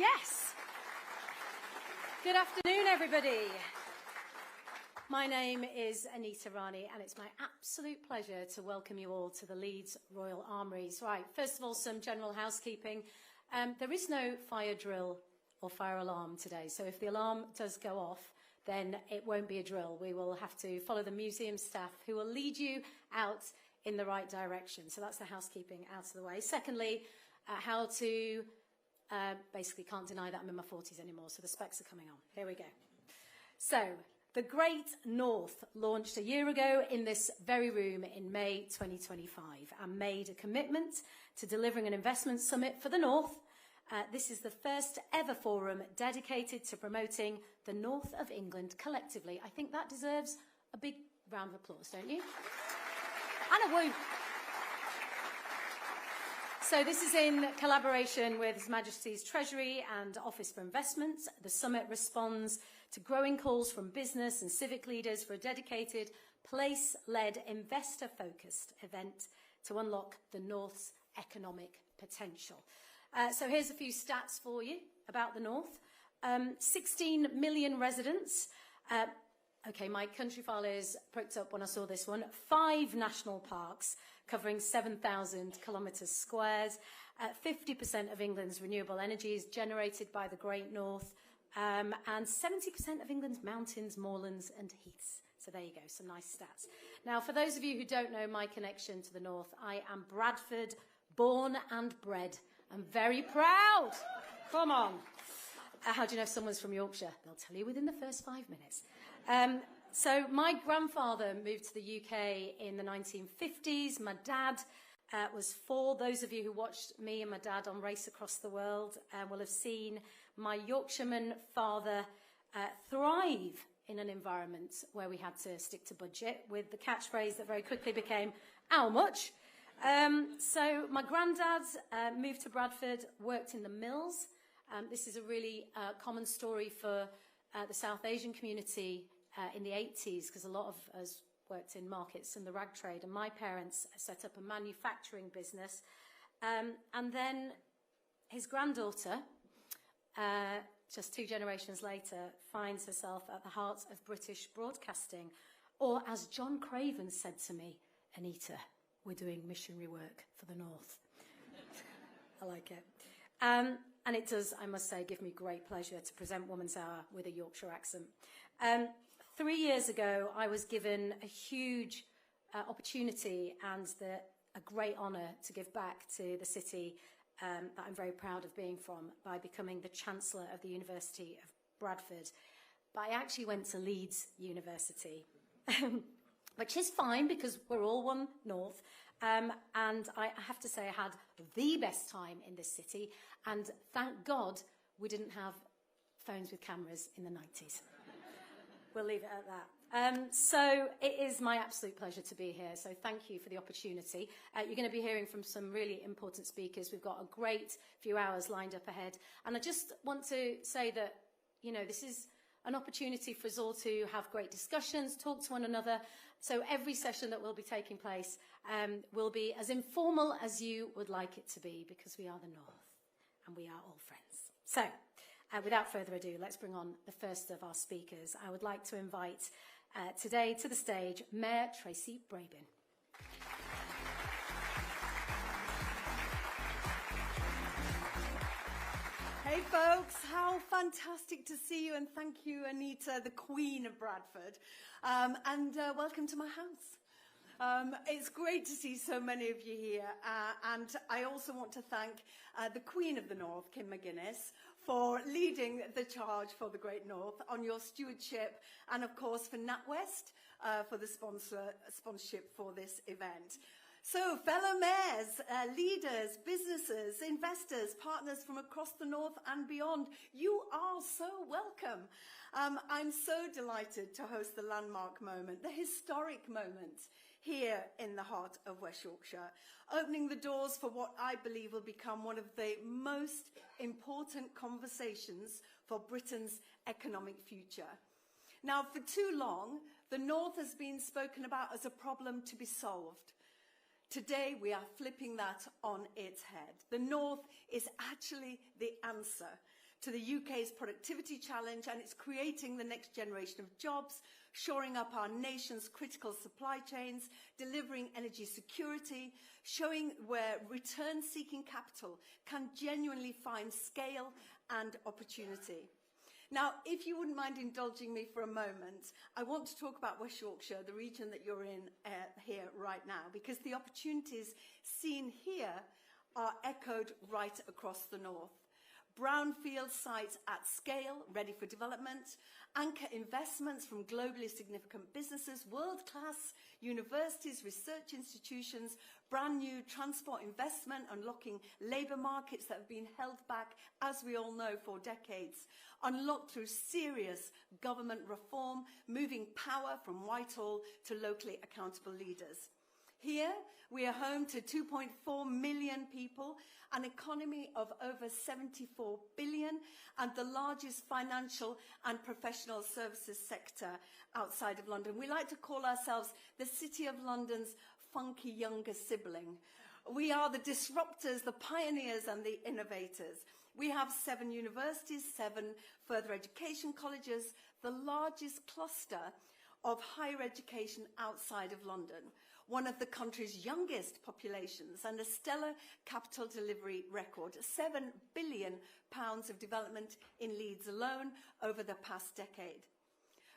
Yes. Good afternoon, everybody. My name is Anita Rani, and it's my absolute pleasure to welcome you all to the Leeds Royal Armouries. Right, first of all, some general housekeeping. There is no fire drill or fire alarm today, so if the alarm does go off, then it won't be a drill. We will have to follow the museum staff who will lead you out in the right direction. So that's the housekeeping out of the way. Secondly, how to... basically can't deny that I'm in my 40s anymore, so the specs are coming on. Here we go. So, the Great North launched a year ago in this very room in May 2025 and made a commitment to delivering an investment summit for the North. This is the first ever forum dedicated to promoting the North of England collectively. I think that deserves a big round of applause, don't you? And a woo. So this is in collaboration with His Majesty's Treasury and Office for Investments. The summit responds to growing calls from business and civic leaders for a dedicated, place-led, investor-focused event to unlock the North's economic potential. So here's a few stats for you about the North. 16 million residents. Okay, my country file is pricked up when I saw this one. 5 national parks covering 7,000 kilometres squared. 50% of England's renewable energy is generated by the Great North, and 70% of England's mountains, moorlands and heaths. So there you go, some nice stats. Now, for those of you who don't know my connection to the North, I am Bradford, born and bred. I'm very proud. Come on. How do you know if someone's from Yorkshire? They'll tell you within the first 5 minutes. So my grandfather moved to the UK in the 1950s. My dad was 4. Those of you who watched me and my dad on Race Across the World will have seen my Yorkshireman father thrive in an environment where we had to stick to budget with the catchphrase that very quickly became, "How much?" So my granddad moved to Bradford, worked in the mills. This is a really common story for the South Asian community in the 80s, because a lot of us worked in markets and the rag trade, and my parents set up a manufacturing business. And then his granddaughter, just 2 generations later, finds herself at the heart of British broadcasting. Or, as John Craven said to me, "Anita, we're doing missionary work for the North." I like it. And it does, I must say, give me great pleasure to present Woman's Hour with a Yorkshire accent. 3 years ago, I was given a huge opportunity and a great honour to give back to the city that I'm very proud of being from by becoming the Chancellor of the University of Bradford. But I actually went to Leeds University, which is fine because we're all one North. And I have to say I had the best time in this city, and thank God we didn't have phones with cameras in the 90s. We'll leave it at that. So it is my absolute pleasure to be here, so thank you for the opportunity. You're going to be hearing from some really important speakers. We've got a great few hours lined up ahead, and I just want to say that, you know, this is an opportunity for us all to have great discussions, talk to one another. So every session that will be taking place will be as informal as you would like it to be, because we are the North and we are all friends. So without further ado, let's bring on the first of our speakers. I would like to invite today to the stage Mayor Tracy Brabin. Hey folks, how fantastic to see you, and thank you, Anita, the Queen of Bradford, and welcome to my house. It's great to see so many of you here, and I also want to thank the Queen of the North, Kim McGinness, for leading the charge for the Great North on your stewardship, and of course for NatWest for the sponsorship for this event. So, fellow mayors, leaders, businesses, investors, partners from across the North and beyond, you are so welcome. I'm so delighted to host the landmark moment, the historic moment here in the heart of West Yorkshire, opening the doors for what I believe will become one of the most important conversations for Britain's economic future. Now, for too long, the North has been spoken about as a problem to be solved. Today, we are flipping that on its head. The North is actually the answer, to the UK's productivity challenge, and it's creating the next generation of jobs, shoring up our nation's critical supply chains, delivering energy security, showing where return-seeking capital can genuinely find scale and opportunity. Now, if you wouldn't mind indulging me for a moment, I want to talk about West Yorkshire, the region that you're in here right now, because the opportunities seen here are echoed right across the north. Brownfield sites at scale, ready for development, anchor investments from globally significant businesses, world-class universities, research institutions, brand new transport investment, unlocking labour markets that have been held back, as we all know, for decades, unlocked through serious government reform, moving power from Whitehall to locally accountable leaders. Here, we are home to 2.4 million people, an economy of over 74 billion, and the largest financial and professional services sector outside of London. We like to call ourselves the City of London's funky younger sibling. We are the disruptors, the pioneers, and the innovators. We have 7 universities, 7 further education colleges, the largest cluster of higher education outside of London, one of the country's youngest populations, and a stellar capital delivery record, £7 billion of development in Leeds alone over the past decade.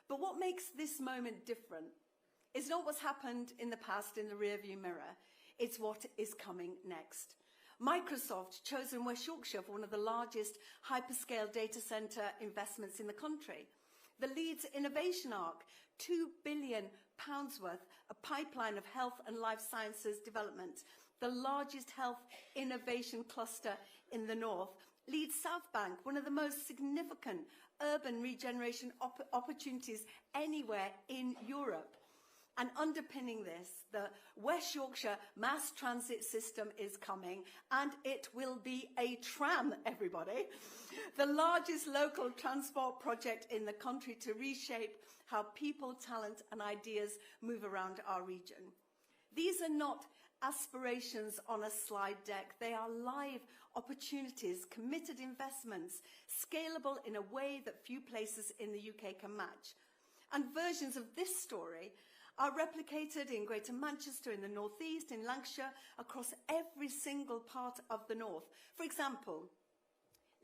But what makes this moment different is not what's happened in the past in the rearview mirror, it's what is coming next. Microsoft chosen West Yorkshire for one of the largest hyperscale data centre investments in the country. The Leeds Innovation Arc, £2 billion worth, a pipeline of health and life sciences development, the largest health innovation cluster in the north. Leeds South Bank, one of the most significant urban regeneration opportunities anywhere in Europe. And underpinning this, the West Yorkshire mass transit system is coming, and it will be a tram, everybody. The largest local transport project in the country to reshape how people, talent, and ideas move around our region. These are not aspirations on a slide deck. They are live opportunities, committed investments, scalable in a way that few places in the UK can match. And versions of this story are replicated in Greater Manchester, in the North East, in Lancashire, across every single part of the North. For example,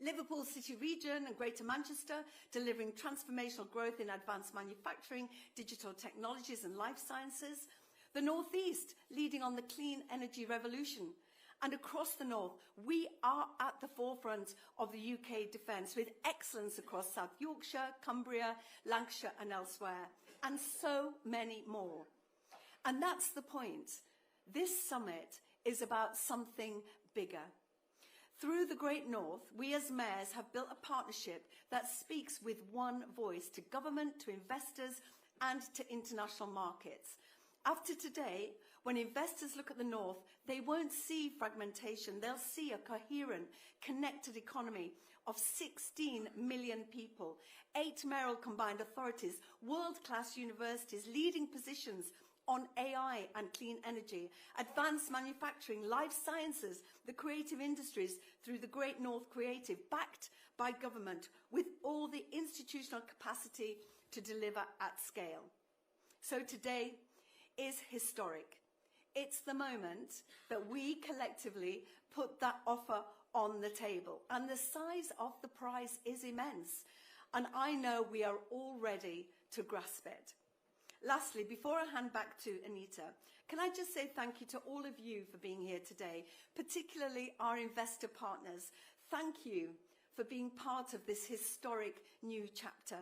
Liverpool City Region and Greater Manchester delivering transformational growth in advanced manufacturing, digital technologies and life sciences. The North East leading on the clean energy revolution. And across the North, we are at the forefront of the UK defence with excellence across South Yorkshire, Cumbria, Lancashire and elsewhere. And so many more. And that's the point. This summit is about something bigger. Through the Great North, we as mayors have built a partnership that speaks with one voice to government, to investors and to international markets. After today, when investors look at the North, they won't see fragmentation. They'll see a coherent, connected economy of 16 million people, 8 mayoral combined authorities, world-class universities, leading positions on AI and clean energy, advanced manufacturing, life sciences, the creative industries through the Great North Creative, backed by government with all the institutional capacity to deliver at scale. So today is historic. It's the moment that we collectively put that offer on the table, and the size of the prize is immense, and I know we are all ready to grasp it. Lastly, before I hand back to Anita, can I just say thank you to all of you for being here today, particularly our investor partners. Thank you for being part of this historic new chapter.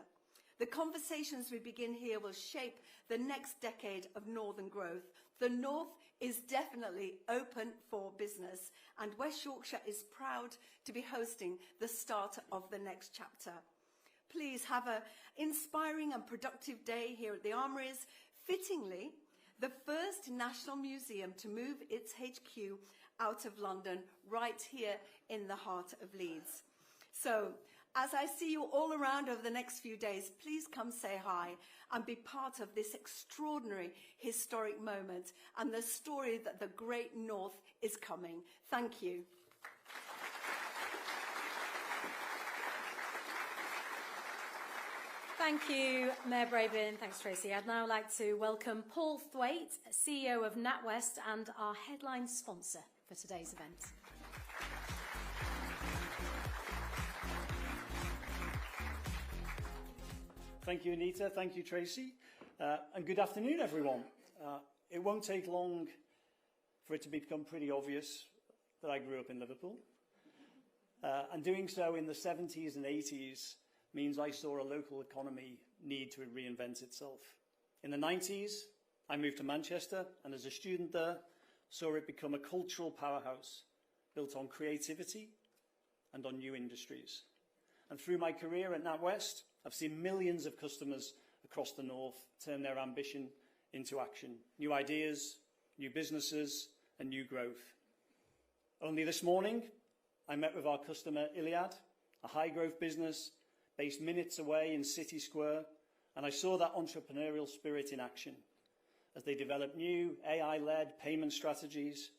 The conversations we begin here will shape the next decade of northern growth. The North is definitely open for business, and West Yorkshire is proud to be hosting the start of the next chapter. Please have an inspiring and productive day here at the Armouries. Fittingly, the first national museum to move its HQ out of London, right here in the heart of Leeds. So, as I see you all around over the next few days, please come say hi and be part of this extraordinary historic moment and the story that the Great North is coming. Thank you. Thank you, Mayor Brabin. Thanks, Tracy. I'd now like to welcome Paul Thwaite, CEO of NatWest and our headline sponsor for today's event. Thank you, Anita. Thank you, Tracy. And good afternoon, everyone. It won't take long for it to become pretty obvious that I grew up in Liverpool. And doing so in the 70s and 80s means I saw a local economy need to reinvent itself. In the 90s, I moved to Manchester, and as a student there, saw it become a cultural powerhouse built on creativity and on new industries. And through my career at NatWest, I've seen millions of customers across the north turn their ambition into action. New ideas, new businesses, and new growth. Only this morning, I met with our customer Iliad, a high-growth business based minutes away in City Square, and I saw that entrepreneurial spirit in action as they develop new AI-led payment strategies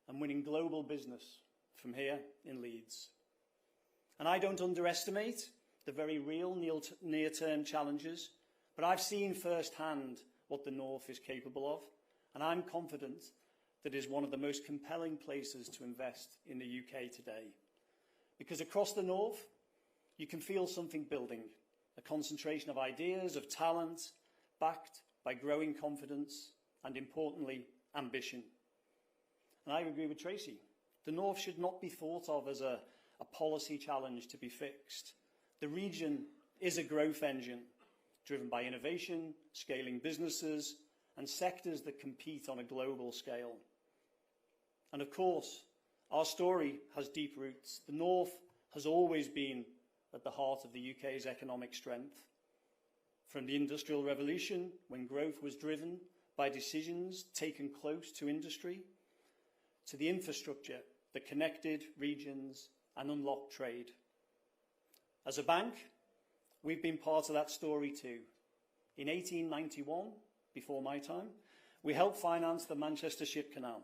and winning global business from here in Leeds. And I don't underestimate the very real near-term challenges, but I've seen firsthand what the North is capable of, and I'm confident that it is one of the most compelling places to invest in the UK today. Because across the North, you can feel something building, a concentration of ideas, of talent, backed by growing confidence and, importantly, ambition. And I agree with Tracy. The North should not be thought of as a policy challenge to be fixed. The region is a growth engine driven by innovation, scaling businesses, and sectors that compete on a global scale. And of course, our story has deep roots. The North has always been at the heart of the UK's economic strength. From the Industrial Revolution, when growth was driven by decisions taken close to industry, to the infrastructure that connected regions and unlocked trade. As a bank, we've been part of that story too. In 1891, before my time, we helped finance the Manchester Ship Canal,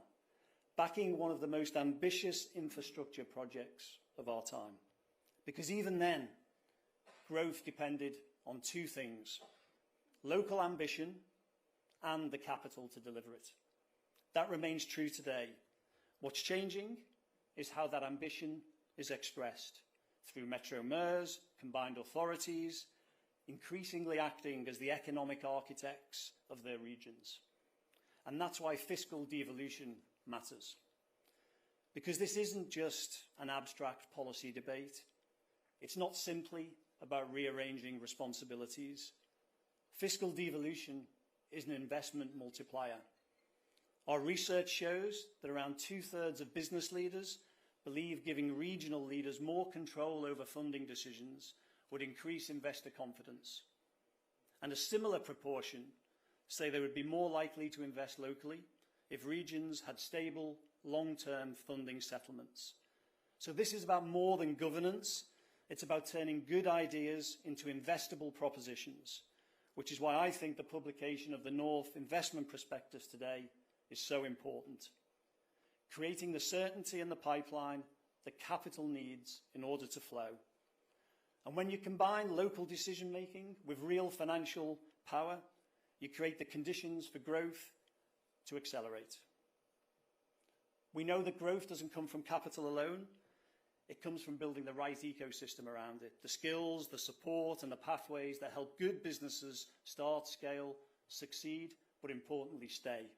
backing one of the most ambitious infrastructure projects of our time. Because even then, growth depended on two things: local ambition and the capital to deliver it. That remains true today. What's changing is how that ambition is expressed through metro mayors, combined authorities, increasingly acting as the economic architects of their regions. And that's why fiscal devolution matters. Because this isn't just an abstract policy debate. It's not simply about rearranging responsibilities. Fiscal devolution is an investment multiplier. Our research shows that around 2/3 of business leaders believe giving regional leaders more control over funding decisions would increase investor confidence. And a similar proportion say they would be more likely to invest locally if regions had stable, long-term funding settlements. So this is about more than governance. It's about turning good ideas into investable propositions, which is why I think the publication of the North Investment Prospectus today is so important. Creating the certainty in the pipeline that capital needs in order to flow. And when you combine local decision-making with real financial power, you create the conditions for growth to accelerate. We know that growth doesn't come from capital alone. It comes from building the right ecosystem around it, the skills, the support, and the pathways that help good businesses start, scale, succeed, but importantly, stay.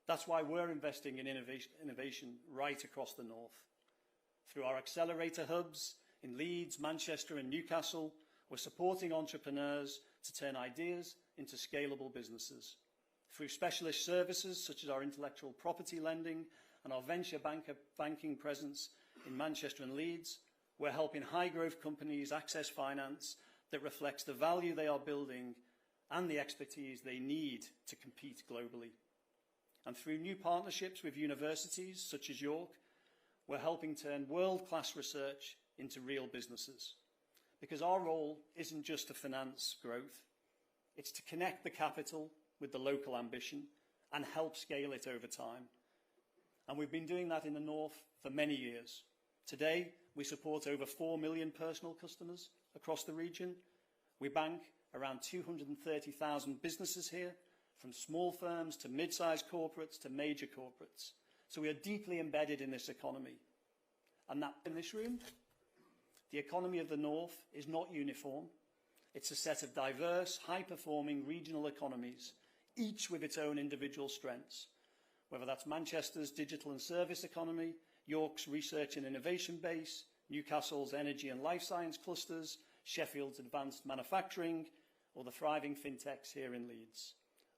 That's why we're investing in innovation right across the North. Through our accelerator hubs in Leeds, Manchester, and Newcastle, we're supporting entrepreneurs to turn ideas into scalable businesses. Through specialist services such as our intellectual property lending and our venture banking presence in Manchester and Leeds, we're helping high-growth companies access finance that reflects the value they are building and the expertise they need to compete globally. And through new partnerships with universities such as York, we're helping turn world-class research into real businesses. Because our role isn't just to finance growth, it's to connect the capital with the local ambition and help scale it over time. And we've been doing that in the North for many years. Today, we support over 4 million personal customers across the region. We bank around 230,000 businesses here, from small firms to mid-sized corporates to major corporates. So we are deeply embedded in this economy. And that in this room, the economy of the North is not uniform. It's a set of diverse, high-performing regional economies, each with its own individual strengths, whether that's Manchester's digital and service economy, York's research and innovation base, Newcastle's energy and life science clusters, Sheffield's advanced manufacturing, or the thriving fintechs here in Leeds.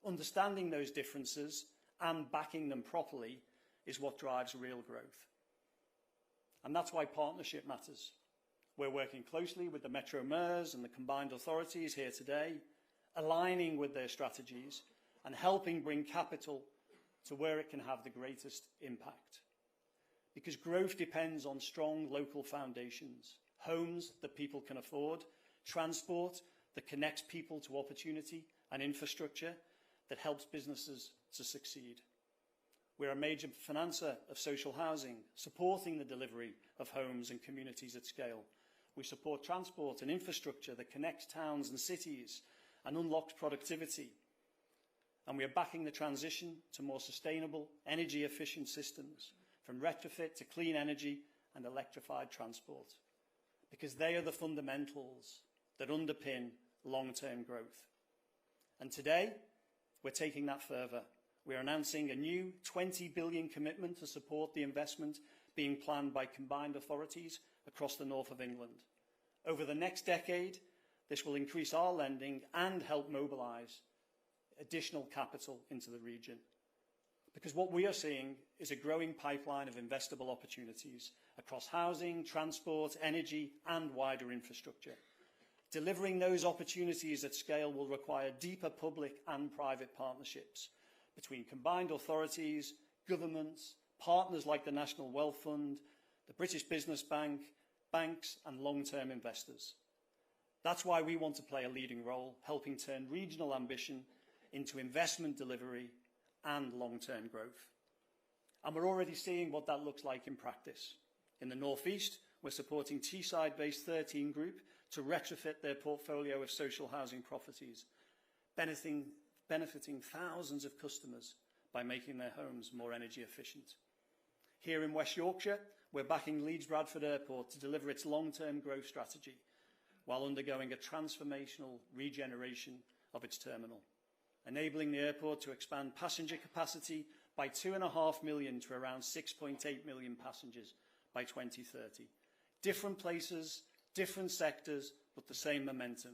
Understanding those differences and backing them properly is what drives real growth. And that's why partnership matters. We're working closely with the Metro Mayors and the combined authorities here today, aligning with their strategies and helping bring capital to where it can have the greatest impact. Because growth depends on strong local foundations, homes that people can afford, transport that connects people to opportunity, and infrastructure that helps businesses to succeed. We're a major financer of social housing, supporting the delivery of homes and communities at scale. We support transport and infrastructure that connects towns and cities and unlocks productivity. And we are backing the transition to more sustainable, energy-efficient systems, from retrofit to clean energy and electrified transport, because they are the fundamentals that underpin long-term growth. And today, we're taking that further. We're announcing a new 20 billion commitment to support the investment being planned by combined authorities across the north of England. Over the next decade, this will increase our lending and help mobilise additional capital into the region. Because what we are seeing is a growing pipeline of investable opportunities across housing, transport, energy and wider infrastructure. Delivering those opportunities at scale will require deeper public and private partnerships between combined authorities, governments, partners like the National Wealth Fund, the British Business Bank, banks and long-term investors. That's why we want to play a leading role, helping turn regional ambition into investment delivery and long-term growth. And we're already seeing what that looks like in practice. In the North East, we're supporting Teesside-based 13 Group to retrofit their portfolio of social housing properties, benefiting thousands of customers by making their homes more energy efficient. Here in West Yorkshire, we're backing Leeds Bradford Airport to deliver its long-term growth strategy while undergoing a transformational regeneration of its terminal, enabling the airport to expand passenger capacity by 2.5 million to around 6.8 million passengers by 2030. Different places, different sectors, but the same momentum.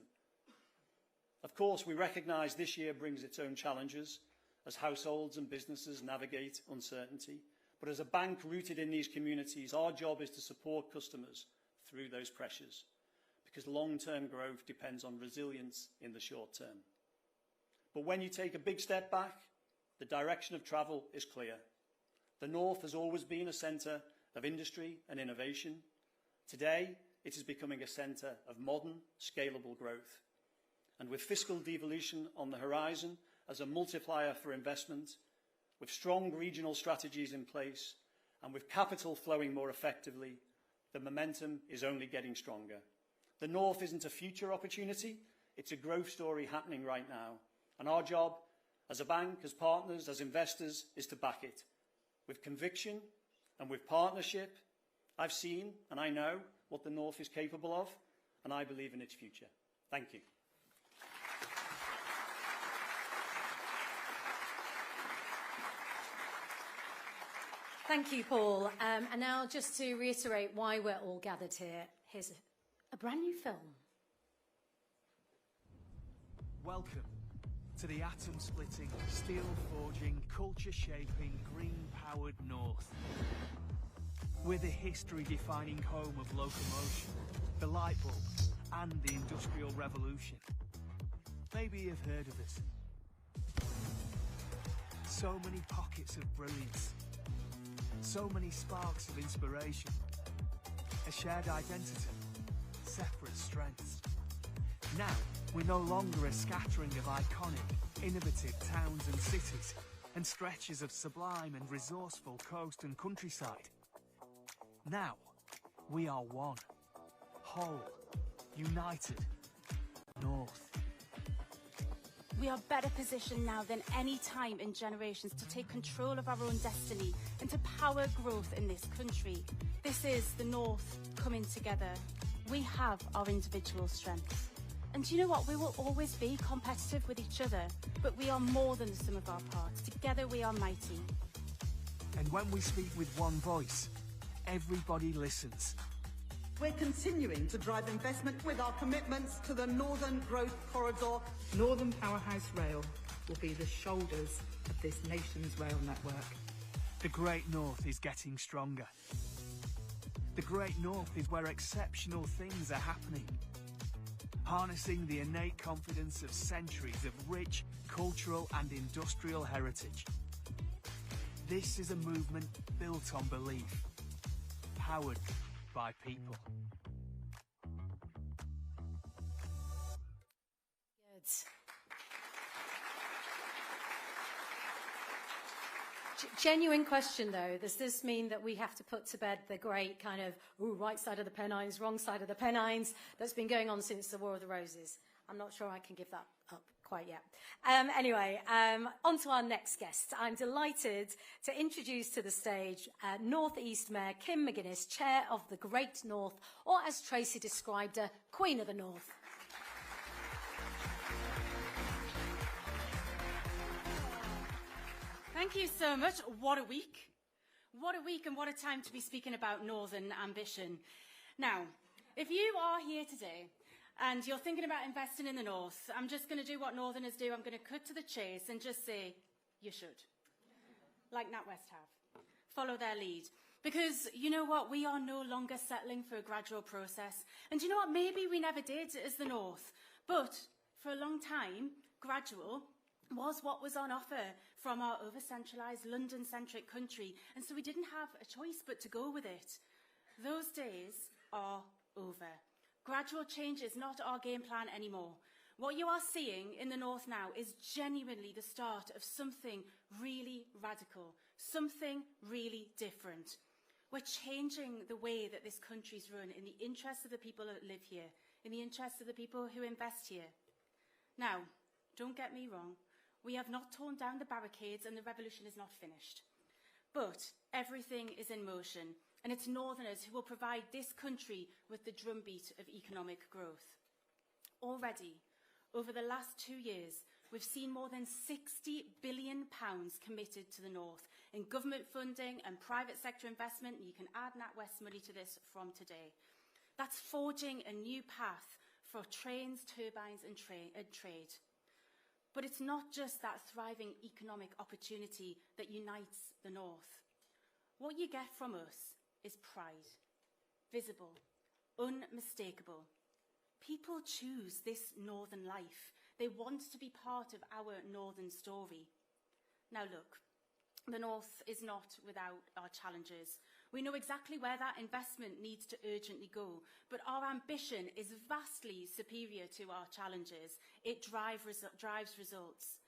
Of course, we recognise this year brings its own challenges as households and businesses navigate uncertainty. But as a bank rooted in these communities, our job is to support customers through those pressures, because long-term growth depends on resilience in the short term. But when you take a big step back, the direction of travel is clear. The North has always been a centre of industry and innovation. Today, it is becoming a centre of modern, scalable growth. And with fiscal devolution on the horizon as a multiplier for investment, with strong regional strategies in place, and with capital flowing more effectively, the momentum is only getting stronger. The North isn't a future opportunity, it's a growth story happening right now. And our job, as a bank, as partners, as investors, is to back it. With conviction and with partnership, I've seen and I know what the North is capable of, and I believe in its future. Thank you. Thank you, Paul. And now, just to reiterate why we're all gathered here, here's a brand new film. Welcome to the atom-splitting, steel-forging, culture-shaping, green-powered North. We're the history-defining home of locomotion, the light bulb, and the Industrial Revolution. Maybe you've heard of us. So many pockets of brilliance. So many sparks of inspiration. A shared identity. Separate strengths. Now, we're no longer a scattering of iconic, innovative towns and cities, and stretches of sublime and resourceful coast and countryside. Now, we are one. Whole. United. North. We are better positioned now than any time in generations to take control of our own destiny and to power growth in this country. This is the North coming together. We have our individual strengths. And do you know what? We will always be competitive with each other, but we are more than the sum of our parts. Together we are mighty. And when we speak with one voice, everybody listens. We're continuing to drive investment with our commitments to the Northern Growth Corridor. Northern Powerhouse Rail will be the shoulders of this nation's rail network. The Great North is getting stronger. The Great North is where exceptional things are happening. Harnessing the innate confidence of centuries of rich cultural and industrial heritage. This is a movement built on belief, powered by people. Good. Genuine question, though. Does this mean that we have to put to bed the great kind of, right side of the Pennines, wrong side of the Pennines that's been going on since the War of the Roses? I'm not sure I can give that up quite yet. Anyway, on to our next guest. I'm delighted to introduce to the stage North East Mayor Kim McGinness, Chair of the Great North, or as Tracy described her, Queen of the North. Thank you so much. What a week. What a week and what a time to be speaking about Northern ambition. Now, if you are here today and you're thinking about investing in the North, I'm just going to do what Northerners do. I'm going to cut to the chase and just say, you should. Like NatWest have. Follow their lead. Because you know what? We are no longer settling for a gradual process. And you know what? Maybe we never did as the North. But for a long time, gradual was what was on offer from our over-centralised, London-centric country. And so we didn't have a choice but to go with it. Those days are over. Gradual change is not our game plan anymore. What you are seeing in the North now is genuinely the start of something really radical, something really different. We're changing the way that this country's run in the interests of the people that live here, in the interests of the people who invest here. Now, don't get me wrong. We have not torn down the barricades and the revolution is not finished. But everything is in motion, and it's Northerners who will provide this country with the drumbeat of economic growth. Already, over the last 2 years, we've seen more than £60 billion committed to the North in government funding and private sector investment, and you can add NatWest money to this from today. That's forging a new path for trains, turbines and trade. But it's not just that thriving economic opportunity that unites the North. What you get from us is pride, visible, unmistakable. People choose this Northern life. They want to be part of our Northern story. Now look, the North is not without our challenges. We know exactly where that investment needs to urgently go, but our ambition is vastly superior to our challenges. It drives results,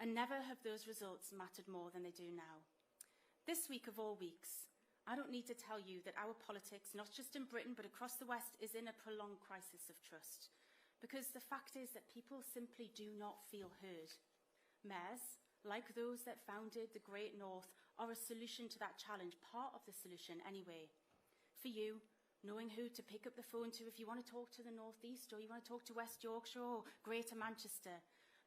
and never have those results mattered more than they do now. This week of all weeks, I don't need to tell you that our politics, not just in Britain but across the West, is in a prolonged crisis of trust, because the fact is that people simply do not feel heard. Mayors, like those that founded the Great North, are a solution to that challenge, part of the solution anyway. For you, knowing who to pick up the phone to if you want to talk to the North East or you want to talk to West Yorkshire or Greater Manchester.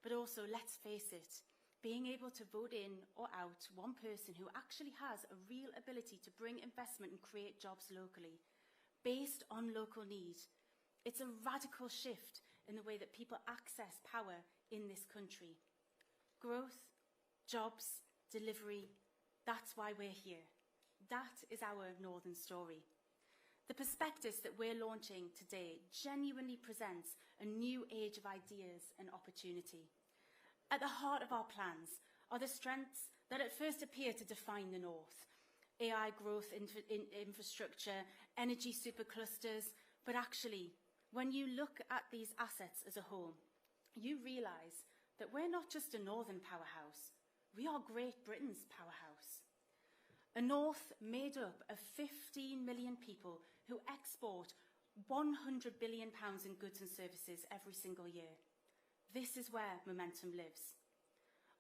But also, let's face it, being able to vote in or out one person who actually has a real ability to bring investment and create jobs locally, based on local need. It's a radical shift in the way that people access power in this country. Growth, jobs, delivery, that's why we're here. That is our Northern story. The prospectus that we're launching today genuinely presents a new age of ideas and opportunity. At the heart of our plans are the strengths that at first appear to define the North. AI growth infrastructure, energy superclusters, but actually, when you look at these assets as a whole, you realise that we're not just a Northern powerhouse, we are Great Britain's powerhouse. A North made up of 15 million people who export £100 billion in goods and services every single year. This is where momentum lives.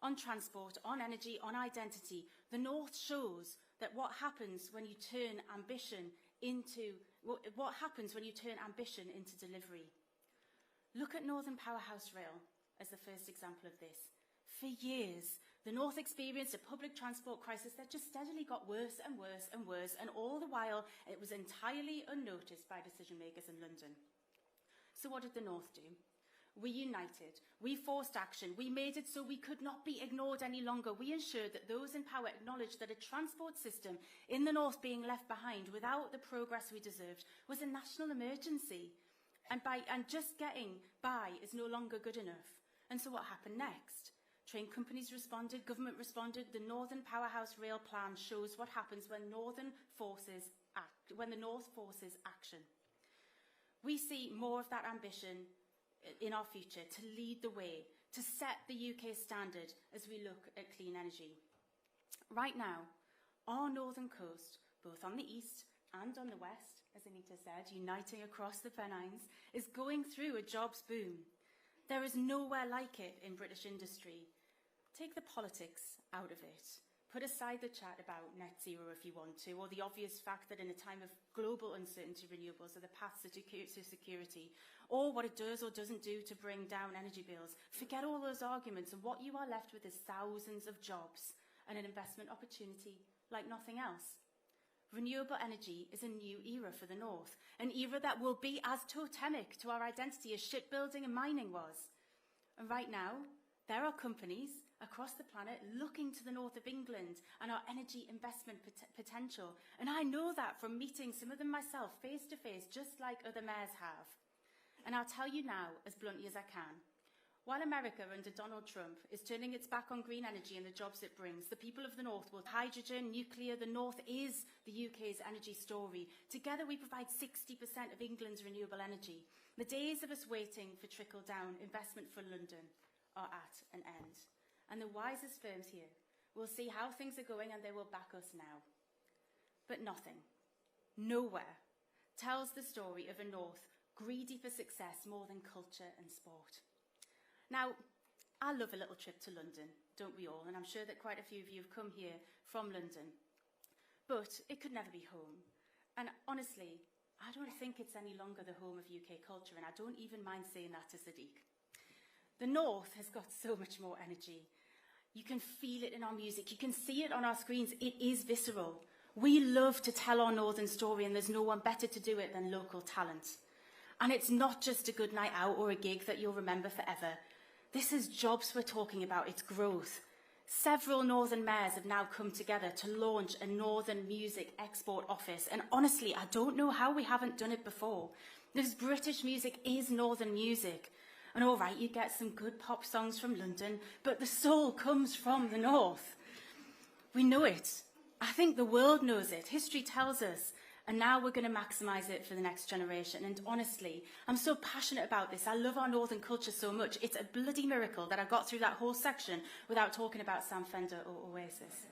On transport, on energy, on identity, the North shows that what happens when you turn ambition into delivery. Look at Northern Powerhouse Rail as the first example of this. For years, the North experienced a public transport crisis that just steadily got worse and worse and worse, and all the while it was entirely unnoticed by decision makers in London. So what did the North do? We united, we forced action, we made it so we could not be ignored any longer. We ensured that those in power acknowledged that a transport system in the North being left behind without the progress we deserved was a national emergency. And just getting by is no longer good enough. And so what happened next? Train companies responded, government responded. The Northern Powerhouse Rail Plan shows what happens when the North forces action. We see more of that ambition in our future to lead the way, to set the UK standard as we look at clean energy. Right now, our northern coast, both on the east and on the west, as Anita said, uniting across the Pennines, is going through a jobs boom. There is nowhere like it in British industry. Take the politics out of it. Put aside the chat about net zero if you want to, or the obvious fact that in a time of global uncertainty, renewables are the path to security, or what it does or doesn't do to bring down energy bills. Forget all those arguments, and what you are left with is thousands of jobs and an investment opportunity like nothing else. Renewable energy is a new era for the North, an era that will be as totemic to our identity as shipbuilding and mining was. And right now, there are companies across the planet looking to the north of England and our energy investment potential. And I know that from meeting some of them myself face to face, just like other mayors have. And I'll tell you now, as bluntly as I can, while America under Donald Trump is turning its back on green energy and the jobs it brings, the people of the North will hydrogen, nuclear. The North is the UK's energy story. Together we provide 60% of England's renewable energy. The days of us waiting for trickle-down investment for London are at an end. And the wisest firms here will see how things are going and they will back us now. But nothing, nowhere, tells the story of a North greedy for success more than culture and sport. Now, I love a little trip to London, don't we all? And I'm sure that quite a few of you have come here from London. But it could never be home. And honestly, I don't think it's any longer the home of UK culture, and I don't even mind saying that to Sadiq. The North has got so much more energy. You can feel it in our music. You can see it on our screens. It is visceral. We love to tell our Northern story, and there's no one better to do it than local talent. And it's not just a good night out or a gig that you'll remember forever. This is jobs we're talking about. It's growth. Several Northern mayors have now come together to launch a Northern music export office. And honestly, I don't know how we haven't done it before. Because British music is Northern music. And all right, you get some good pop songs from London, but the soul comes from the North. We know it. I think the world knows it. History tells us. And now we're going to maximise it for the next generation. And honestly, I'm so passionate about this. I love our Northern culture so much. It's a bloody miracle that I got through that whole section without talking about Sam Fender or Oasis.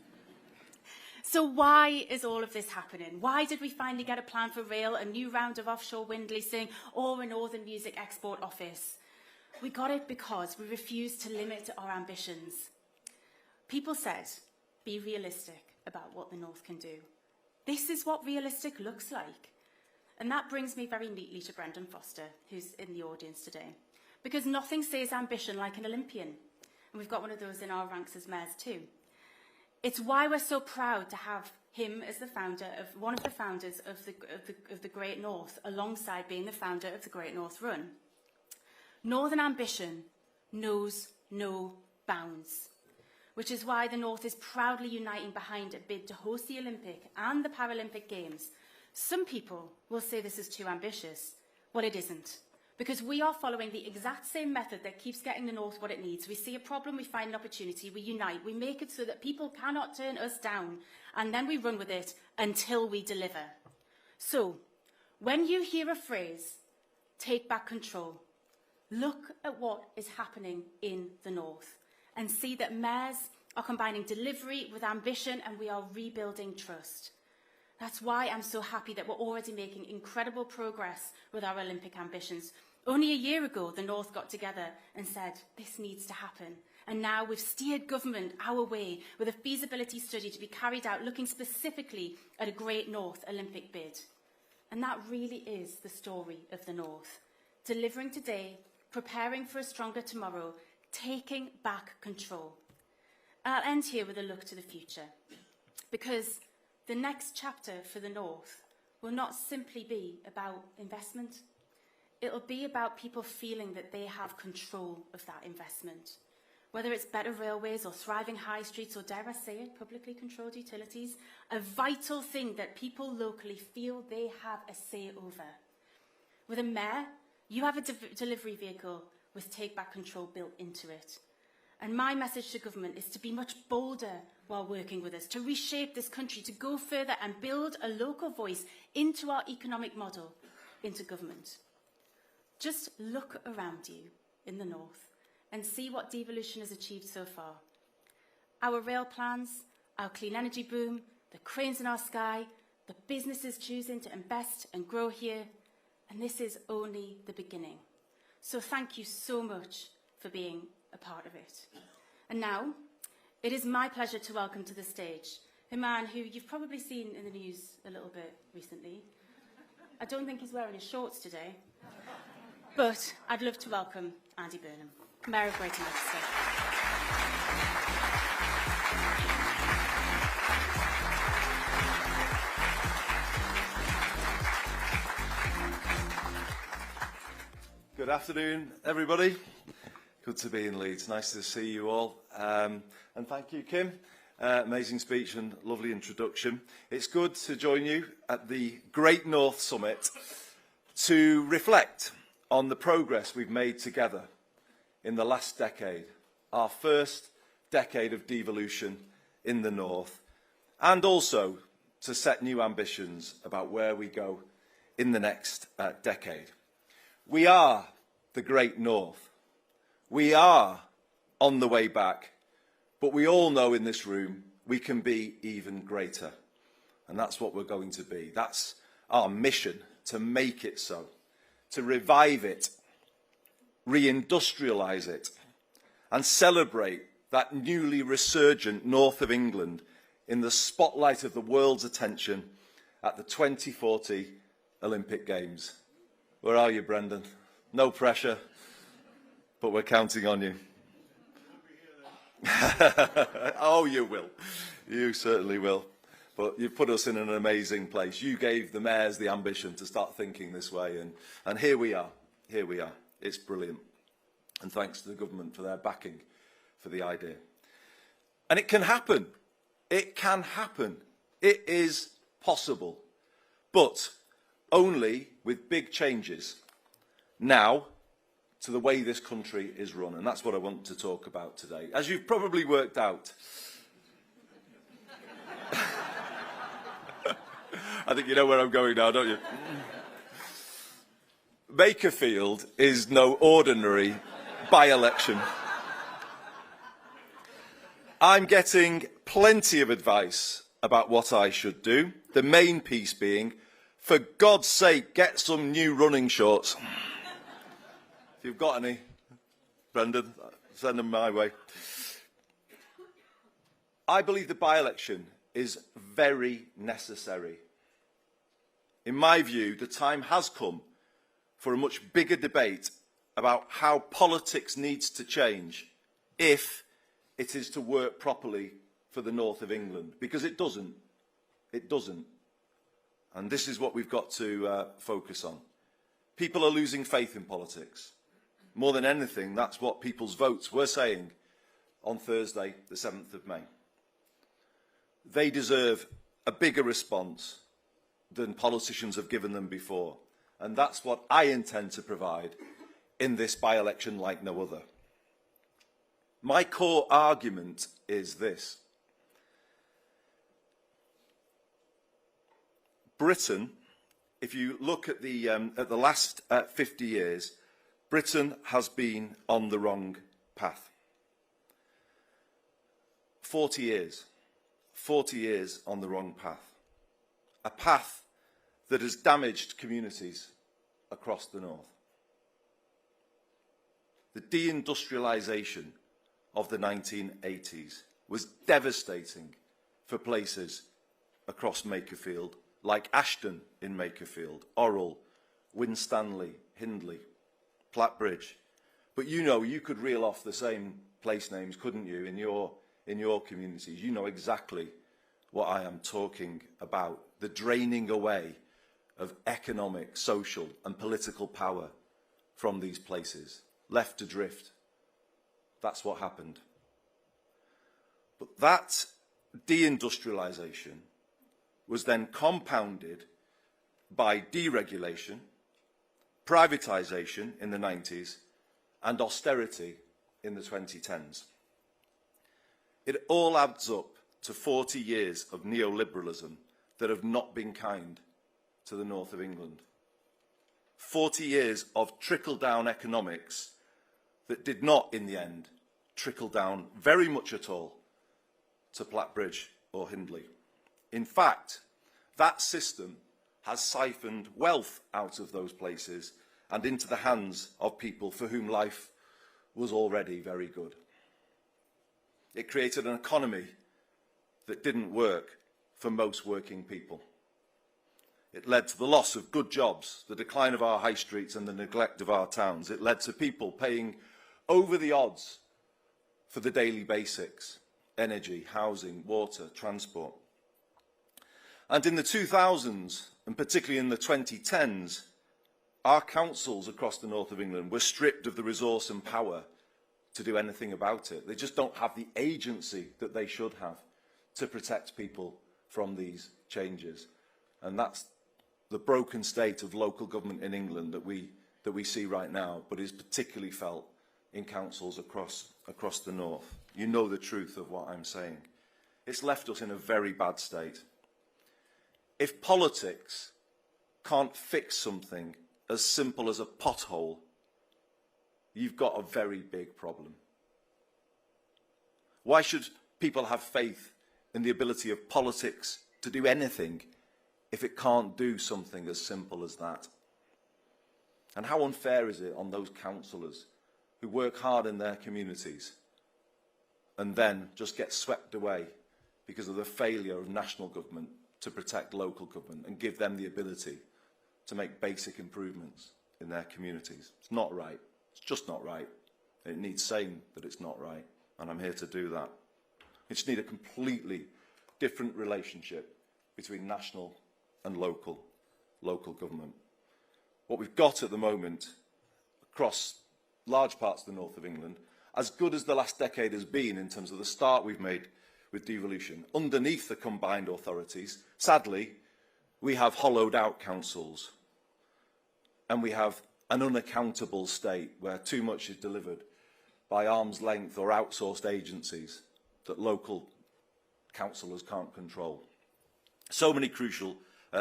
So why is all of this happening? Why did we finally get a plan for rail, a new round of offshore wind leasing, or a Northern music export office? We got it because we refused to limit our ambitions. People said, be realistic about what the North can do. This is what realistic looks like. And that brings me very neatly to Brendan Foster, who's in the audience today. Because nothing says ambition like an Olympian. And we've got one of those in our ranks as mayors too. It's why we're so proud to have him as the founder of one of the founders of the Great North, alongside being the founder of the Great North Run. Northern ambition knows no bounds, which is why the North is proudly uniting behind a bid to host the Olympic and the Paralympic Games. Some people will say this is too ambitious. Well, it isn't, because we are following the exact same method that keeps getting the North what it needs. We see a problem, we find an opportunity, we unite, we make it so that people cannot turn us down, and then we run with it until we deliver. So, when you hear a phrase, take back control, look at what is happening in the North and see that mayors are combining delivery with ambition, and we are rebuilding trust. That's why I'm so happy that we're already making incredible progress with our Olympic ambitions. Only a year ago, the North got together and said, this needs to happen. And now we've steered government our way with a feasibility study to be carried out looking specifically at a Great North Olympic bid. And that really is the story of the North. Delivering today, preparing for a stronger tomorrow, taking back control. And I'll end here with a look to the future. Because the next chapter for the North will not simply be about investment. It'll be about people feeling that they have control of that investment. Whether it's better railways or thriving high streets or, dare I say it, publicly controlled utilities, a vital thing that people locally feel they have a say over. With a mayor, you have a delivery vehicle with take back control built into it. And my message to government is to be much bolder while working with us, to reshape this country, to go further and build a local voice into our economic model, into government. Just look around you in the North and see what devolution has achieved so far. Our rail plans, our clean energy boom, the cranes in our sky, the businesses choosing to invest and grow here, and this is only the beginning. So thank you so much for being a part of it. And now, it is my pleasure to welcome to the stage a man who you've probably seen in the news a little bit recently. I don't think he's wearing his shorts today, but I'd love to welcome Andy Burnham, Mayor of Greater Manchester. Good afternoon, everybody. Good to be in Leeds. Nice to see you all. And thank you, Kim. Amazing speech and lovely introduction. It's good to join you at the Great North Summit to reflect on the progress we've made together in the last decade, our first decade of devolution in the North, and also to set new ambitions about where we go in the next decade. We are the Great North. We are on the way back, but we all know in this room we can be even greater. And that's what we're going to be. That's our mission, to make it so, to revive it, reindustrialise it, and celebrate that newly resurgent north of England in the spotlight of the world's attention at the 2040 Olympic Games. Where are you, Brendan? No pressure, but we're counting on you. Oh, you will. You certainly will. But you've put us in an amazing place. You gave the mayors the ambition to start thinking this way, and here we are. Here we are. It's brilliant. And thanks to the government for their backing for the idea. And it can happen. It can happen. It is possible. But only with big changes now to the way this country is run. And that's what I want to talk about today. As you've probably worked out, I think you know where I'm going now, don't you? Makerfield is no ordinary by-election. I'm getting plenty of advice about what I should do, the main piece being, for God's sake, get some new running shorts. If you've got any, Brendan, send them my way. I believe the by-election is very necessary. In my view, the time has come for a much bigger debate about how politics needs to change if it is to work properly for the north of England. Because it doesn't. It doesn't. And this is what we've got to focus on. People are losing faith in politics. More than anything, that's what people's votes were saying on Thursday, the 7th of May. They deserve a bigger response than politicians have given them before. And that's what I intend to provide in this by-election like no other. My core argument is this. Britain, if you look at the last 50 years, Britain has been on the wrong path. 40 years on the wrong path. a path that has damaged communities across the north. The deindustrialisation of the 1980s was devastating for places across Makerfield, like Ashton in Makerfield, Orrell, Winstanley, Hindley, Plattbridge. But you know, you could reel off the same place names, couldn't you, in your communities? You know exactly what I am talking about. The draining away of economic, social and political power from these places, left adrift. That's what happened. But that deindustrialisation was then compounded by deregulation, privatisation in the 90s, and austerity in the 2010s. It all adds up to 40 years of neoliberalism that have not been kind to the north of England. 40 years of trickle-down economics that did not, in the end, trickle down very much at all to Plattbridge or Hindley. In fact, that system has siphoned wealth out of those places and into the hands of people for whom life was already very good. It created an economy that didn't work for most working people. It led to the loss of good jobs, the decline of our high streets and the neglect of our towns. It led to people paying over the odds for the daily basics: energy, housing, water, transport. And in the 2000s, and particularly in the 2010s, our councils across the north of England were stripped of the resource and power to do anything about it. They just don't have the agency that they should have to protect people from these changes. And that's the broken state of local government in England that we see right now, but is particularly felt in councils across the north. You know the truth of what I'm saying. It's left us in a very bad state. If politics can't fix something as simple as a pothole, you've got a very big problem. Why should people have faith in the ability of politics to do anything if it can't do something as simple as that? And how unfair is it on those councillors who work hard in their communities and then just get swept away because of the failure of national government to protect local government and give them the ability to make basic improvements in their communities? It's not right. It's just not right. It needs saying that it's not right, and I'm here to do that. We just need a completely different relationship between national and local government. What we've got at the moment across large parts of the north of England, as good as the last decade has been in terms of the start we've made with devolution, underneath the combined authorities, sadly, we have hollowed out councils, and we have an unaccountable state where too much is delivered by arm's length or outsourced agencies that local councillors can't control. So many crucial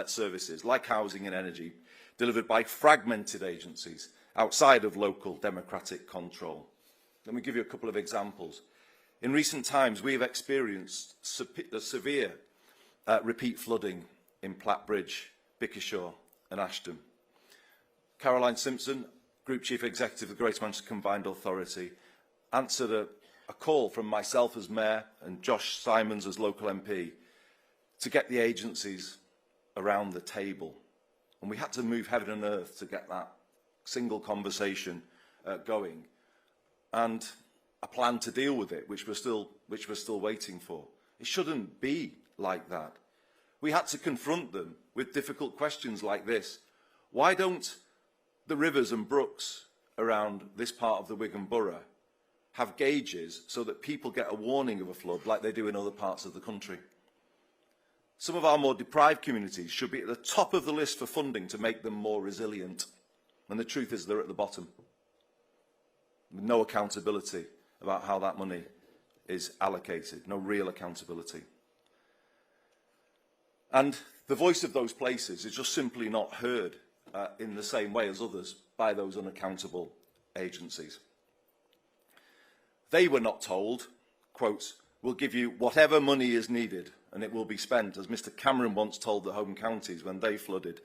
services, like housing and energy, delivered by fragmented agencies outside of local democratic control. Let me give you a couple of examples. In recent times, we have experienced severe repeat flooding in Plattbridge, Bickershaw and Ashton. Caroline Simpson, Group Chief Executive of the Greater Manchester Combined Authority, answered a call from myself as Mayor and Josh Simons as local MP to get the agencies around the table. And we had to move heaven and earth to get that single conversation going. And a plan to deal with it, which we're still waiting for. It shouldn't be like that. We had to confront them with difficult questions like this. Why don't the rivers and brooks around this part of the Wigan Borough have gauges so that people get a warning of a flood like they do in other parts of the country? Some of our more deprived communities should be at the top of the list for funding to make them more resilient. And the truth is they're at the bottom, with no accountability about how that money is allocated, no real accountability. And the voice of those places is just simply not heard in the same way as others by those unaccountable agencies. They were not told, quote, "We'll give you whatever money is needed and it will be spent, as Mr Cameron once told the home counties when they flooded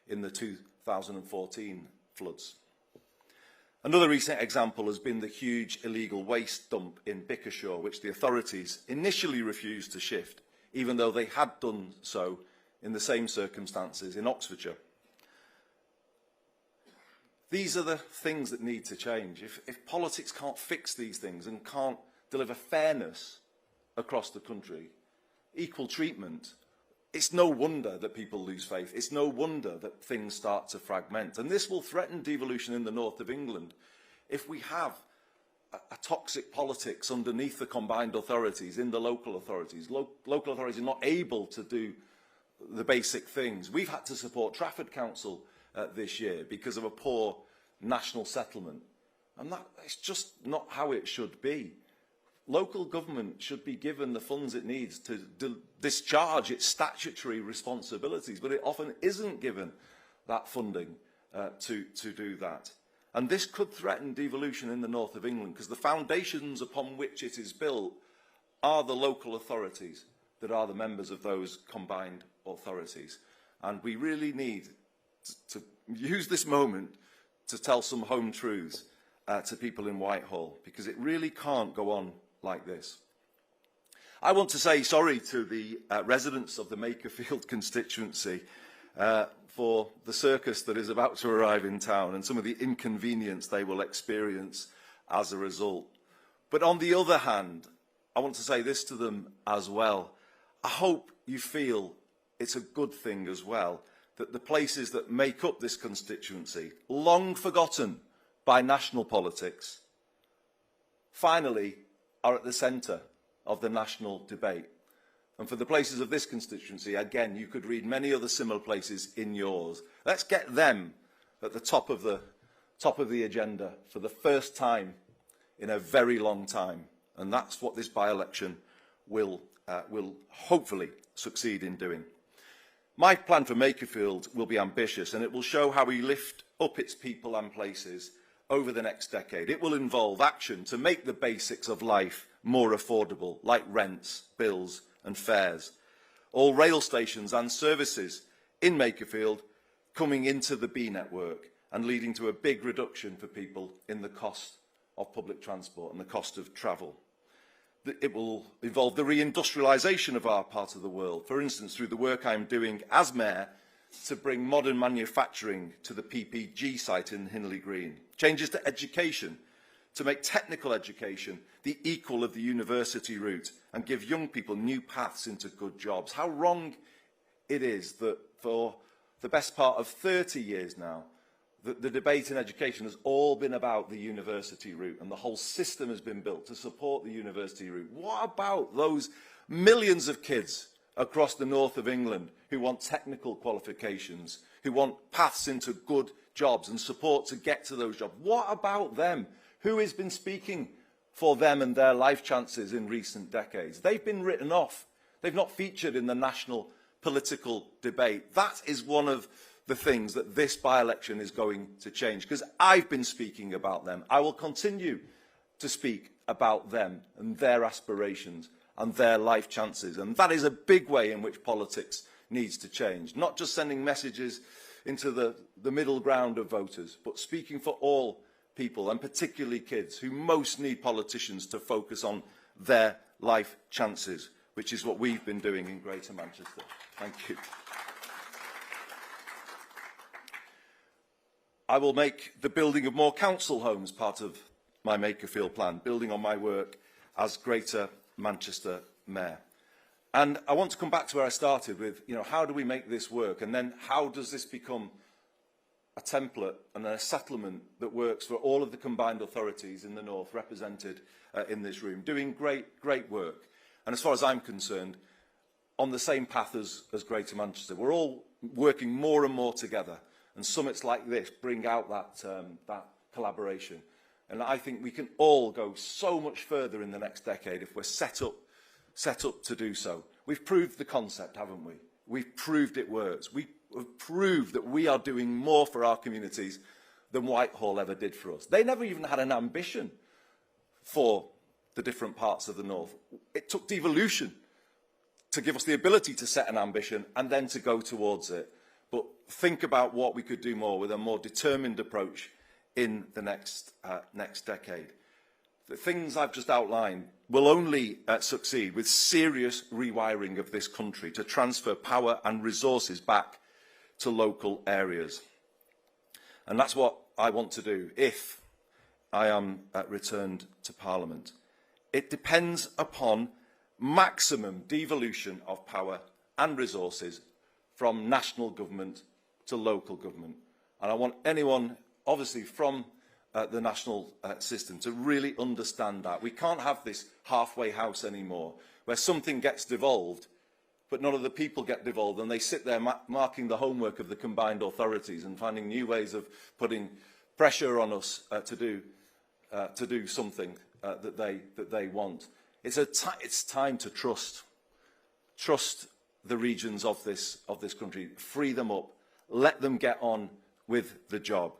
in the 2014 floods. Another recent example has been the huge illegal waste dump in Bickershaw, which the authorities initially refused to shift, even though they had done so in the same circumstances in Oxfordshire. These are the things that need to change. If politics can't fix these things and can't deliver fairness across the country, equal treatment, it's no wonder that people lose faith. It's no wonder that things start to fragment. And this will threaten devolution in the north of England if we have a toxic politics underneath the combined authorities, in the local authorities. Local authorities are not able to do the basic things. We've had to support Trafford Council this year because of a poor national settlement. And it's just not how it should be. Local government should be given the funds it needs to discharge its statutory responsibilities, but it often isn't given that funding to do that. And this could threaten devolution in the north of England, because the foundations upon which it is built are the local authorities that are the members of those combined authorities. And we really need to use this moment to tell some home truths to people in Whitehall, because it really can't go on like this. I want to say sorry to the residents of the Makerfield constituency for the circus that is about to arrive in town and some of the inconvenience they will experience as a result. But on the other hand, I want to say this to them as well. I hope you feel it's a good thing as well that the places that make up this constituency, long forgotten by national politics, finally are at the centre of the national debate. And for the places of this constituency, again, you could read many other similar places in yours. Let's get them at the top of the agenda for the first time in a very long time. And that's what this by-election will hopefully succeed in doing. My plan for Makerfield will be ambitious, and it will show how we lift up its people and places over the next decade. It will involve action to make the basics of life more affordable, like rents, bills and fares. All rail stations and services in Makerfield coming into the B network and leading to a big reduction for people in the cost of public transport and the cost of travel. It will involve the reindustrialisation of our part of the world, for instance, through the work I'm doing as Mayor to bring modern manufacturing to the PPG site in Hindley Green. Changes to education to make technical education the equal of the university route and give young people new paths into good jobs. How wrong it is that for the best part of 30 years now, the debate in education has all been about the university route, and the whole system has been built to support the university route. What about those millions of kids across the north of England who want technical qualifications, who want paths into good jobs and support to get to those jobs? What about them? Who has been speaking for them and their life chances in recent decades? They've been written off. They've not featured in the national political debate. That is one of the things that this by-election is going to change, because I've been speaking about them. I will continue to speak about them and their aspirations and their life chances. And that is a big way in which politics needs to change. Not just sending messages into the middle ground of voters, but speaking for all people, and particularly kids, who most need politicians to focus on their life chances, which is what we've been doing in Greater Manchester. Thank you. I will make the building of more council homes part of my Makerfield plan, building on my work as Greater Manchester Mayor. And I want to come back to where I started with, how do we make this work? And then how does this become a template and a settlement that works for all of the combined authorities in the north represented in this room, doing great work. And as far as I'm concerned, on the same path as Greater Manchester. We're all working more and more together. And summits like this bring out that collaboration. And I think we can all go so much further in the next decade if we're set up to do so. We've proved the concept, haven't we? We've proved it works. We have proved that we are doing more for our communities than Whitehall ever did for us. They never even had an ambition for the different parts of the north. It took devolution to give us the ability to set an ambition and then to go towards it. But think about what we could do more with a more determined approach in the next decade. The things I've just outlined will only succeed with serious rewiring of this country to transfer power and resources back to local areas. And that's what I want to do if I am returned to Parliament. It depends upon maximum devolution of power and resources from national government to local government. And I want anyone, obviously, from the national system to really understand that. We can't have this halfway house anymore, where something gets devolved, but none of the people get devolved, and they sit there marking the homework of the combined authorities and finding new ways of putting pressure on us to do something that they want. It's time to trust the regions of this country, free them up, let them get on with the job.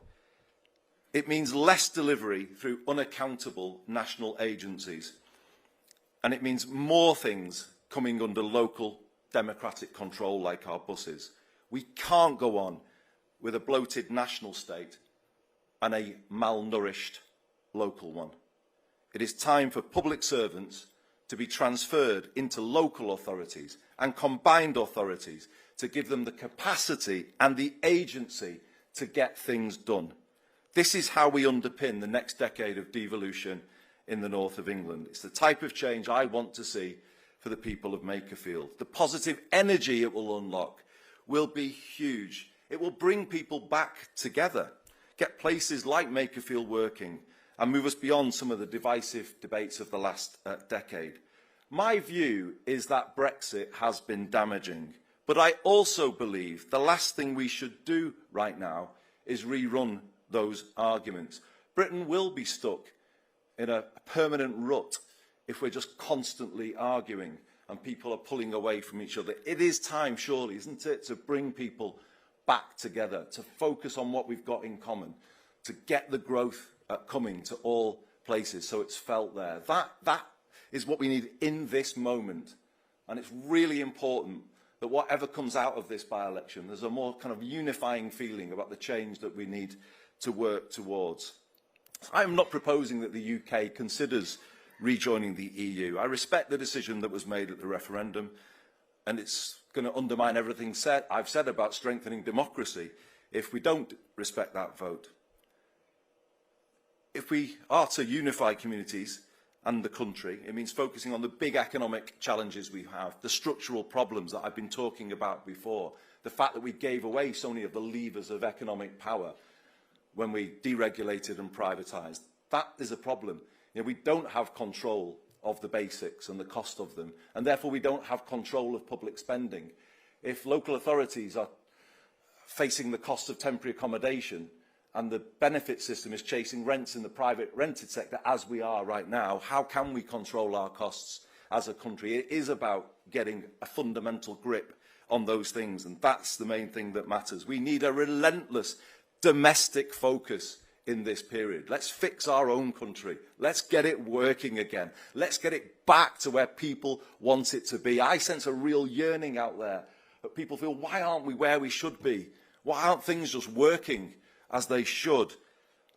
It means less delivery through unaccountable national agencies, and it means more things coming under local democratic control, like our buses. We can't go on with a bloated national state and a malnourished local one. It is time for public servants to be transferred into local authorities and combined authorities to give them the capacity and the agency to get things done. This is how we underpin the next decade of devolution in the north of England. It's the type of change I want to see for the people of Makerfield. The positive energy it will unlock will be huge. It will bring people back together, get places like Makerfield working, and move us beyond some of the divisive debates of the last decade. My view is that Brexit has been damaging, but I also believe the last thing we should do right now is rerun those arguments. Britain will be stuck in a permanent rut if we're just constantly arguing and people are pulling away from each other. It is time, surely, isn't it, to bring people back together, to focus on what we've got in common, to get the growth coming to all places so it's felt there. That is what we need in this moment. And it's really important that whatever comes out of this by-election, there's a more kind of unifying feeling about the change that we need to work towards. I am not proposing that the UK considers rejoining the EU. I respect the decision that was made at the referendum, and it's going to undermine everything I've said about strengthening democracy if we don't respect that vote. If we are to unify communities and the country, it means focusing on the big economic challenges we have, the structural problems that I've been talking about before, the fact that we gave away so many of the levers of economic power when we deregulated and privatised. That is a problem. We don't have control of the basics and the cost of them, and therefore we don't have control of public spending. If local authorities are facing the cost of temporary accommodation and the benefit system is chasing rents in the private rented sector, as we are right now, how can we control our costs as a country? It is about getting a fundamental grip on those things, and that's the main thing that matters. We need a relentless domestic focus in this period. Let's fix our own country. Let's get it working again. Let's get it back to where people want it to be. I sense a real yearning out there that people feel, why aren't we where we should be? Why aren't things just working as they should?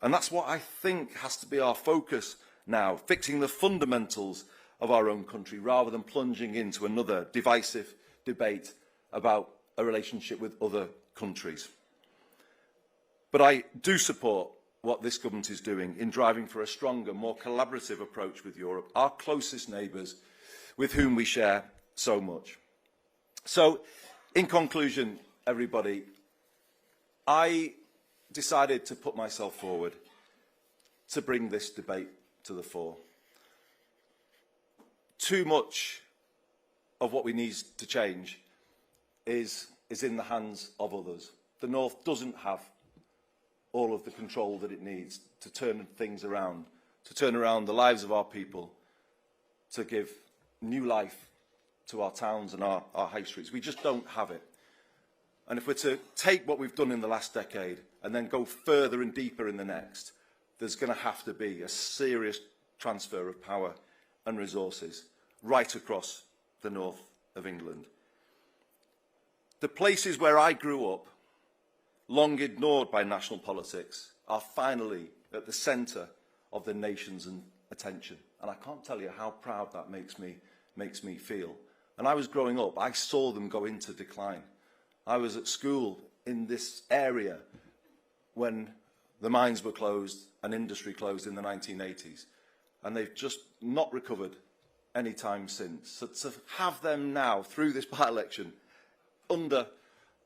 And that's what I think has to be our focus now, fixing the fundamentals of our own country rather than plunging into another divisive debate about a relationship with other countries. But I do support what this government is doing in driving for a stronger, more collaborative approach with Europe, our closest neighbours, with whom we share so much. So, in conclusion, everybody, I decided to put myself forward to bring this debate to the fore. Too much of what we need to change is in the hands of others. The North doesn't have all of the control that it needs to turn things around, to turn around the lives of our people, to give new life to our towns and our high streets. We just don't have it. And if we're to take what we've done in the last decade and then go further and deeper in the next, there's going to have to be a serious transfer of power and resources right across the north of England. The places where I grew up, long ignored by national politics, are finally at the centre of the nation's attention. And I can't tell you how proud that makes me feel. And I was growing up, I saw them go into decline. I was at school in this area when the mines were closed and industry closed in the 1980s. And they've just not recovered any time since. So to have them now, through this by-election, under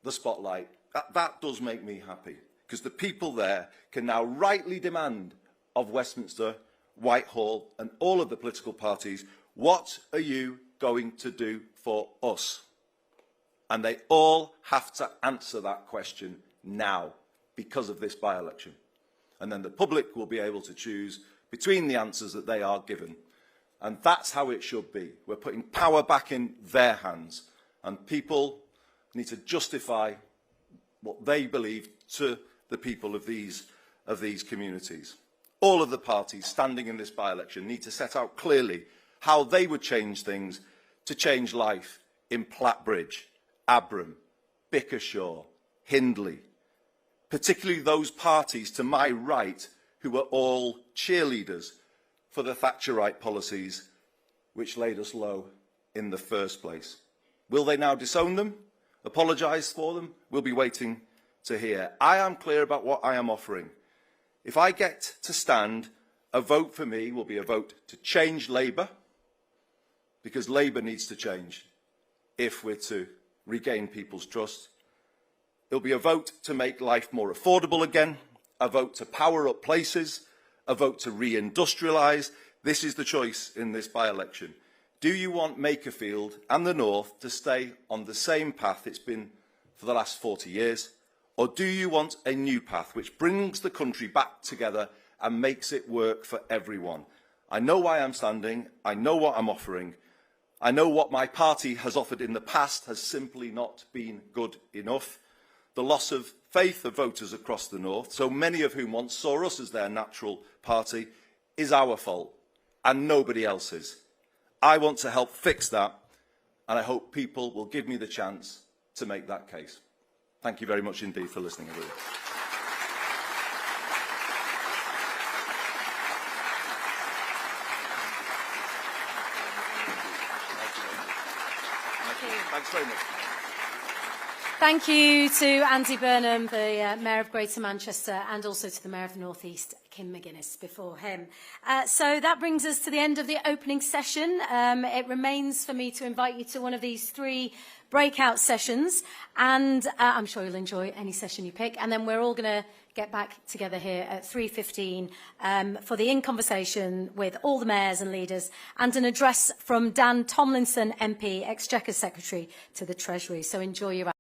the spotlight, that does make me happy. Because the people there can now rightly demand of Westminster, Whitehall and all of the political parties, what are you going to do for us? And they all have to answer that question now because of this by-election. And then the public will be able to choose between the answers that they are given. And that's how it should be. We're putting power back in their hands. And people need to justify what they believe to the people of these communities. All of the parties standing in this by-election need to set out clearly how they would change things to change life in Plattbridge, Abram, Bickershaw, Hindley, particularly those parties to my right who were all cheerleaders for the Thatcherite policies which laid us low in the first place. Will they now disown them, apologise for them? We'll be waiting to hear. I am clear about what I am offering. If I get to stand, a vote for me will be a vote to change Labour, because Labour needs to change if we're to regain people's trust. It'll be a vote to make life more affordable again, a vote to power up places, a vote to re-industrialise. This is the choice in this by-election. Do you want Makerfield and the North to stay on the same path it's been for the last 40 years? Or do you want a new path which brings the country back together and makes it work for everyone? I know why I'm standing. I know what I'm offering. I know what my party has offered in the past has simply not been good enough. The loss of faith of voters across the North, so many of whom once saw us as their natural party, is our fault and nobody else's. I want to help fix that, and I hope people will give me the chance to make that case. Thank you very much indeed for listening, everyone. Thanks very much. Thank you to Andy Burnham, the Mayor of Greater Manchester, and also to the Mayor of the North East, Kim McGinness, before him. So that brings us to the end of the opening session. It remains for me to invite you to one of these 3 breakout sessions, and I'm sure you'll enjoy any session you pick. And then we're all going to get back together here at 3:15 for the In Conversation with all the mayors and leaders, and an address from Dan Tomlinson MP, Exchequer Secretary, to the Treasury. So enjoy your